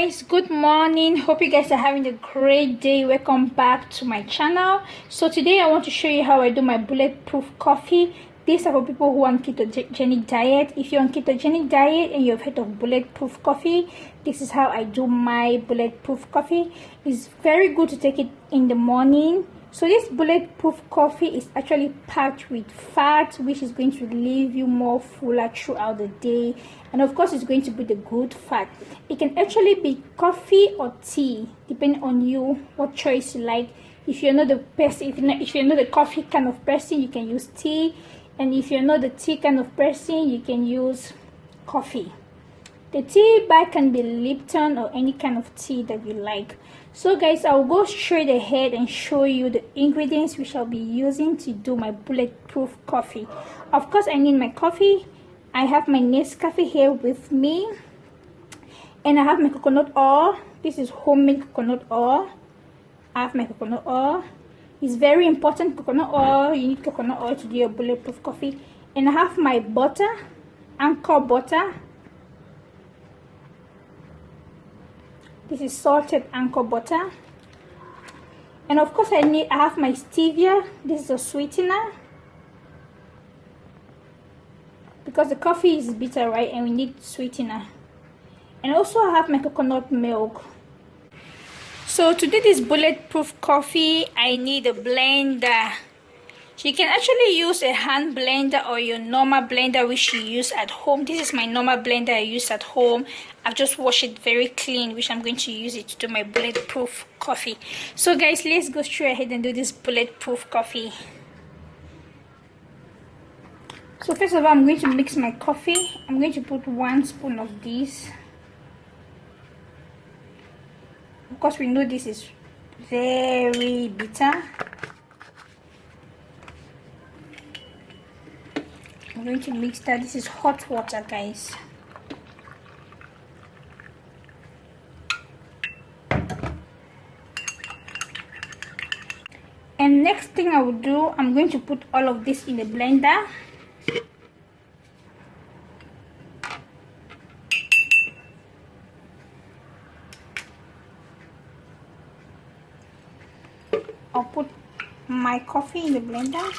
guys, good morning. Hope you guys are having a great day. Welcome back to my channel. So today I want to show you how I do my bulletproof coffee. These are for people who are on ketogenic diet. If you're on ketogenic diet and you've heard of bulletproof coffee, this is how I do my bulletproof coffee. It's very good to take it in the morning. So this bulletproof coffee is actually packed with fat, which is going to leave you more fuller throughout the day, and of course it's going to be the good fat. It can actually be coffee or tea, depending on you what choice you like. If you're not the person, if you're not the coffee kind of person, you can use tea, and if you're not the tea kind of person, you can use coffee. The tea bag can be Lipton or any kind of tea that you like. So guys, I'll go straight ahead and show you the ingredients which I'll be using to do my bulletproof coffee. Of course, I need my coffee. I have my Nescafe here with me, and I have my coconut oil. This is homemade coconut oil. I have my coconut oil. It's very important, coconut oil. You need coconut oil to do your bulletproof coffee. And I have my butter, Anchor butter. This is salted Anchor butter. And of course I have my stevia. This is a sweetener, because the coffee is bitter, right? And we need sweetener. And also I have my coconut milk. So to do this bulletproof coffee, I need a blender. So you can actually use a hand blender or your normal blender which you use at home. This is my normal blender I use at home. I've just washed it very clean, which I'm going to use it to do my bulletproof coffee. So guys, let's go straight ahead and do this bulletproof coffee. So first of all, I'm going to mix my coffee. I'm going to put 1 spoon of this. Of course, we know this is very bitter. I'm going to mix that. This is hot water, guys. And next thing I will do, I'm going to put all of this in the blender. I'll put my coffee in the blender.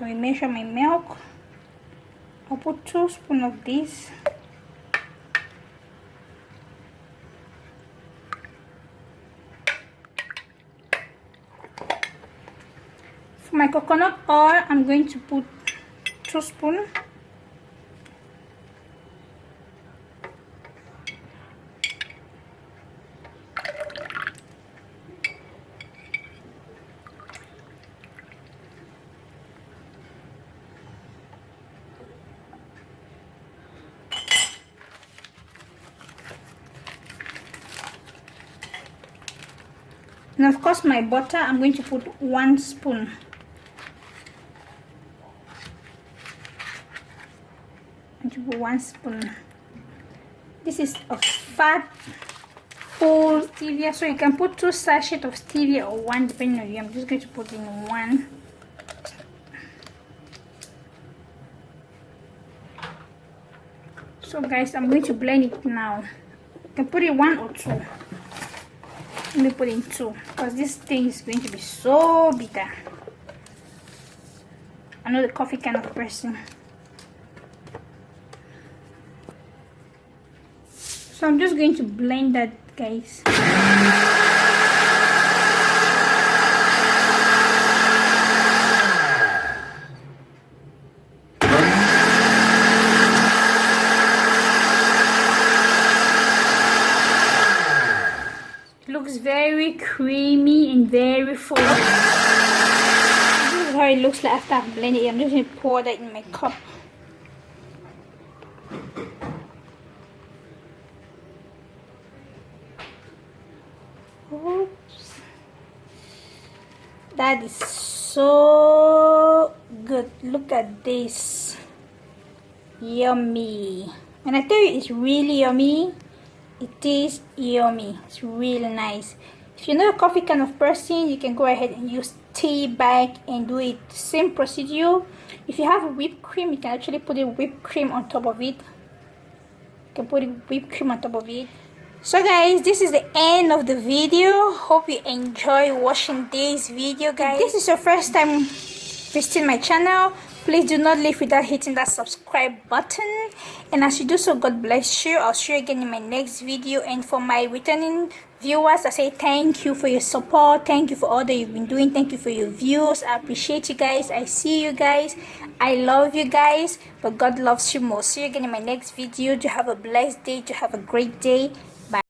I measure my milk. I'll put 2 spoons of this. For my coconut oil, I'm going to put 2 spoons. And of course my butter, I'm going to put 1 spoon. I'm going to put 1 spoon. This is a fat full stevia, so you can put 2 sachets of stevia or 1 depending on you. I'm just going to put in 1. So guys, I'm going to blend it now. You can put it 1 or 2. Let me put in 2, because this thing is going to be so bitter. I'm not a coffee kind of person. So I'm just going to blend that, guys. Looks very creamy and very full. This is how it looks like after I've blended it. I'm just going to pour that in my cup. Oops. That is so good. Look at this. Yummy. When I tell you it's really yummy, it tastes yummy. It's really nice. If you're not a coffee kind of person, you can go ahead and use tea bag and do it same procedure. If you have whipped cream, you can actually put a whipped cream on top of it. You can put a whipped cream on top of it. So guys, this is the end of the video. Hope you enjoy watching this video, guys. If this is your first time visiting my channel, please do not leave without hitting that subscribe button. And as you do so, God bless you. I'll see you again in my next video. And for my returning viewers, I say thank you for your support. Thank you for all that you've been doing. Thank you for your views. I appreciate you guys. I see you guys. I love you guys, but God loves you more. See you again in my next video. Do have a blessed day. Do have a great day.